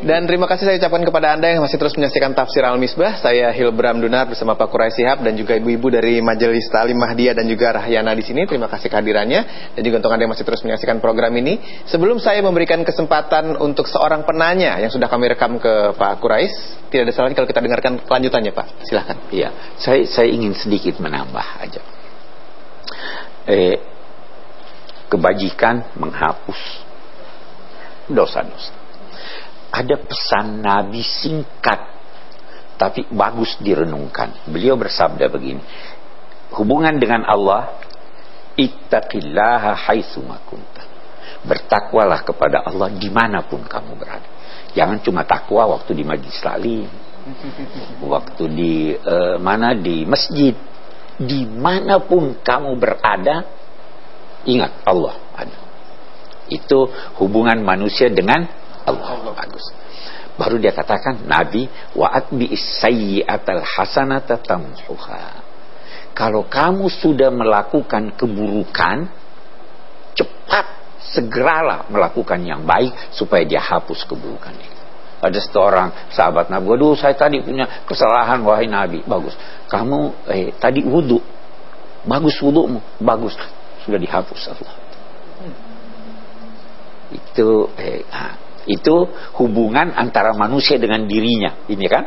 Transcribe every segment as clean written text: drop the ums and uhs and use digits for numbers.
Dan terima kasih saya ucapkan kepada Anda yang masih terus menyaksikan Tafsir Al-Misbah. Saya Hilbram Dunar bersama Pak Quraish Shihab dan juga ibu-ibu dari Majelis Ta'lim Mahdiyah dan juga Rahyana di sini. Terima kasih kehadirannya dan juga untuk Anda yang masih terus menyaksikan program ini. Sebelum saya memberikan kesempatan untuk seorang penanya yang sudah kami rekam ke Pak Quraish, tidak ada salahnya kalau kita dengarkan kelanjutannya, Pak. Silahkan. Iya, saya ingin sedikit menambah aja. Kebajikan menghapus dosa-dosa. Ada pesan Nabi singkat tapi bagus direnungkan. Beliau bersabda begini, hubungan dengan Allah, ittaqillaha haitsuma kunta. Bertakwalah kepada Allah dimanapun kamu berada. Jangan cuma takwa waktu di majlis taklim, waktu di di masjid. Dimanapun kamu berada, ingat Allah ada. Itu hubungan manusia dengan Allah. Bagus. Baru dia katakan Nabi, wa'atbi sayyi'atal hasanata tamhuha. Kalau kamu sudah melakukan keburukan, cepat segeralah melakukan yang baik supaya dia hapus keburukan itu. Ada seorang sahabat Nabi, waduh saya tadi punya kesalahan wahai Nabi. Bagus. Kamu tadi wudu. Bagus wudumu. Bagus. Sudah dihapus Allah. Itu hubungan antara manusia dengan dirinya, ini kan?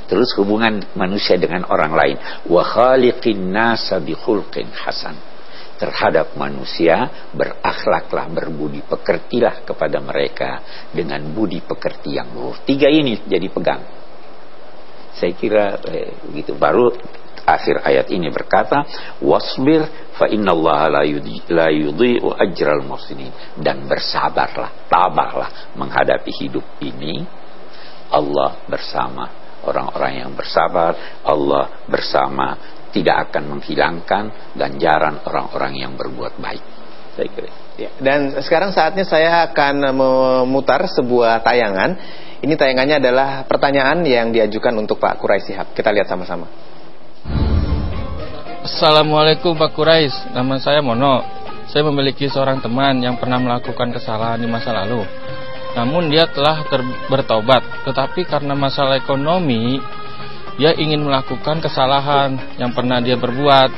Terus hubungan manusia dengan orang lain. Wa khaliqin nasa bi khulqin hasan. Terhadap manusia berakhlaklah, berbudi pekertilah kepada mereka dengan budi pekerti yang luhur. 3 ini jadi pegang. Saya kira begitu. Baru akhir ayat ini berkata, wasbir fa innallaha la yudhi'u ajral muhsinin. Dan bersabarlah, tabahlah menghadapi hidup ini. Allah bersama orang-orang yang bersabar. Allah bersama, tidak akan menghilangkan ganjaran orang-orang yang berbuat baik. Saya kira. Ya, dan sekarang saatnya saya akan memutar sebuah tayangan. Ini tayangannya adalah pertanyaan yang diajukan untuk Pak Quraish Shihab. Kita lihat sama-sama. Assalamualaikum Pak Quraish, nama saya Mono. Saya memiliki seorang teman yang pernah melakukan kesalahan di masa lalu. Namun dia telah bertobat, tetapi karena masalah ekonomi, dia ingin melakukan kesalahan yang pernah dia berbuat.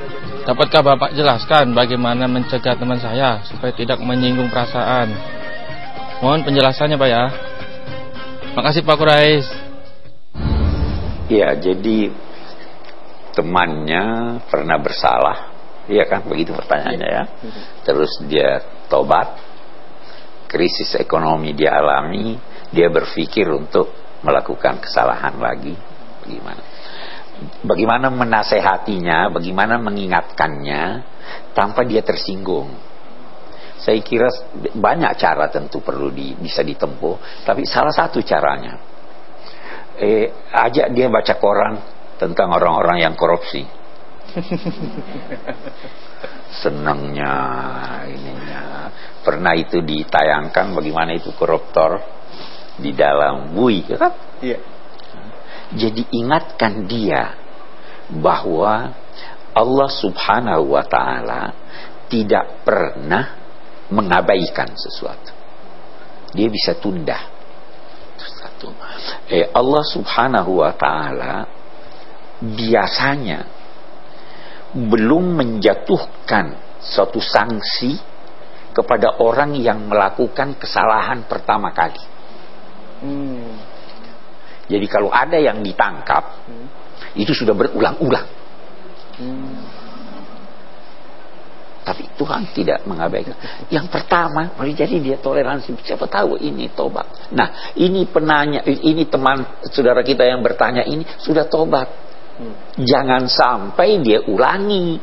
Dapatkah Bapak jelaskan bagaimana mencegah teman saya supaya tidak menyinggung perasaan? Mohon penjelasannya Pak ya. Makasih Pak Quraish. Ya, jadi temannya pernah bersalah, iya kan, begitu pertanyaannya ya. Terus dia tobat, krisis ekonomi dia alami, dia berpikir untuk melakukan kesalahan lagi. Bagaimana menasehatinya, bagaimana mengingatkannya tanpa dia tersinggung. Saya kira banyak cara tentu perlu bisa ditempuh, tapi salah satu caranya ajak dia baca koran tentang orang-orang yang korupsi. Senangnya ininya. Pernah itu ditayangkan bagaimana itu koruptor di dalam bui, kan? Iya. Jadi ingatkan dia bahwa Allah Subhanahu wa taala tidak pernah mengabaikan sesuatu. Dia bisa tunda. Satu. Allah Subhanahu wa taala biasanya belum menjatuhkan suatu sanksi kepada orang yang melakukan kesalahan pertama kali. Jadi kalau ada yang ditangkap, itu sudah berulang-ulang. Tapi Tuhan tidak mengabaikan. Yang pertama, jadi dia toleransi. Siapa tahu ini tobat. Nah, ini penanya, ini teman saudara kita yang bertanya ini sudah tobat. Jangan sampai dia ulangi.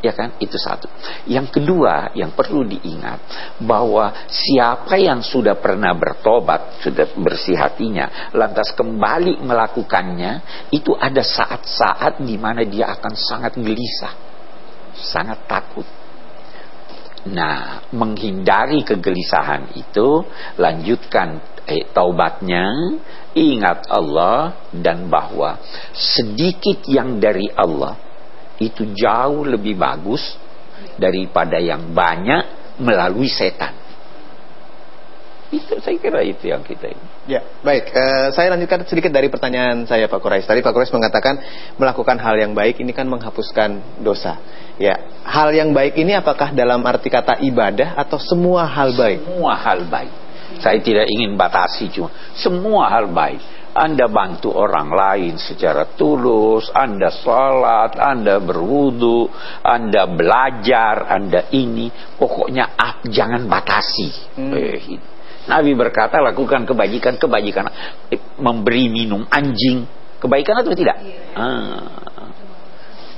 Ya kan? Itu satu. Yang kedua, yang perlu diingat bahwa siapa yang sudah pernah bertobat, sudah bersih hatinya, lantas kembali melakukannya, itu ada saat-saat di mana dia akan sangat gelisah, sangat takut. Nah, menghindari kegelisahan itu, lanjutkan taubatnya, ingat Allah, dan bahwa sedikit yang dari Allah itu jauh lebih bagus daripada yang banyak melalui setan. Itu saya kira itu yang kita ini. Ya, baik. Saya lanjutkan sedikit dari pertanyaan saya, Pak Quraish. Tadi Pak Quraish mengatakan melakukan hal yang baik ini kan menghapuskan dosa. Ya, hal yang baik ini apakah dalam arti kata ibadah atau semua hal baik? Semua hal baik. Saya tidak ingin batasi, cuma semua hal baik. Anda bantu orang lain secara tulus, Anda salat, Anda berwudu, Anda belajar, Anda ini, pokoknya jangan batasi. Nabi berkata lakukan kebajikan, memberi minum anjing, kebaikan atau tidak?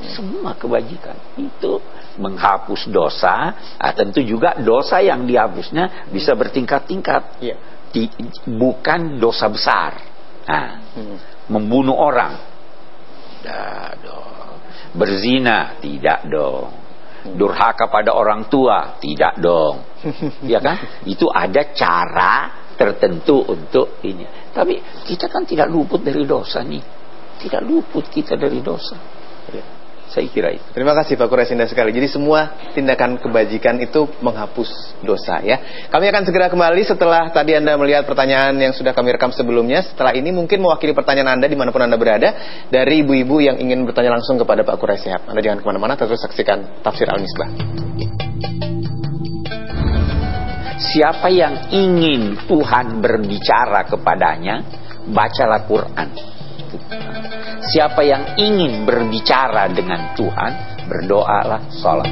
Semua kebajikan itu menghapus dosa. Tentu juga dosa yang dihapusnya bisa bertingkat-tingkat. Bukan dosa besar. Membunuh orang, tidak dong. Berzina, tidak dong. Durhaka pada orang tua, tidak dong. Ya kan? Itu ada cara tertentu untuk ini. Tapi kita kan tidak luput dari dosa nih. Tidak luput kita dari dosa. Saya kira itu. Terima kasih Pak Quraish, indah sekali. Jadi semua tindakan kebajikan itu menghapus dosa ya. Kami akan segera kembali setelah tadi Anda melihat pertanyaan yang sudah kami rekam sebelumnya. Setelah ini mungkin mewakili pertanyaan Anda dimanapun Anda berada, dari ibu-ibu yang ingin bertanya langsung kepada Pak Quraish Shihab. Anda jangan kemana-mana, terus saksikan Tafsir Al-Misbah. Siapa yang ingin Tuhan berbicara kepadanya, bacalah Quran. Siapa yang ingin berbicara dengan Tuhan, berdoalah, salat.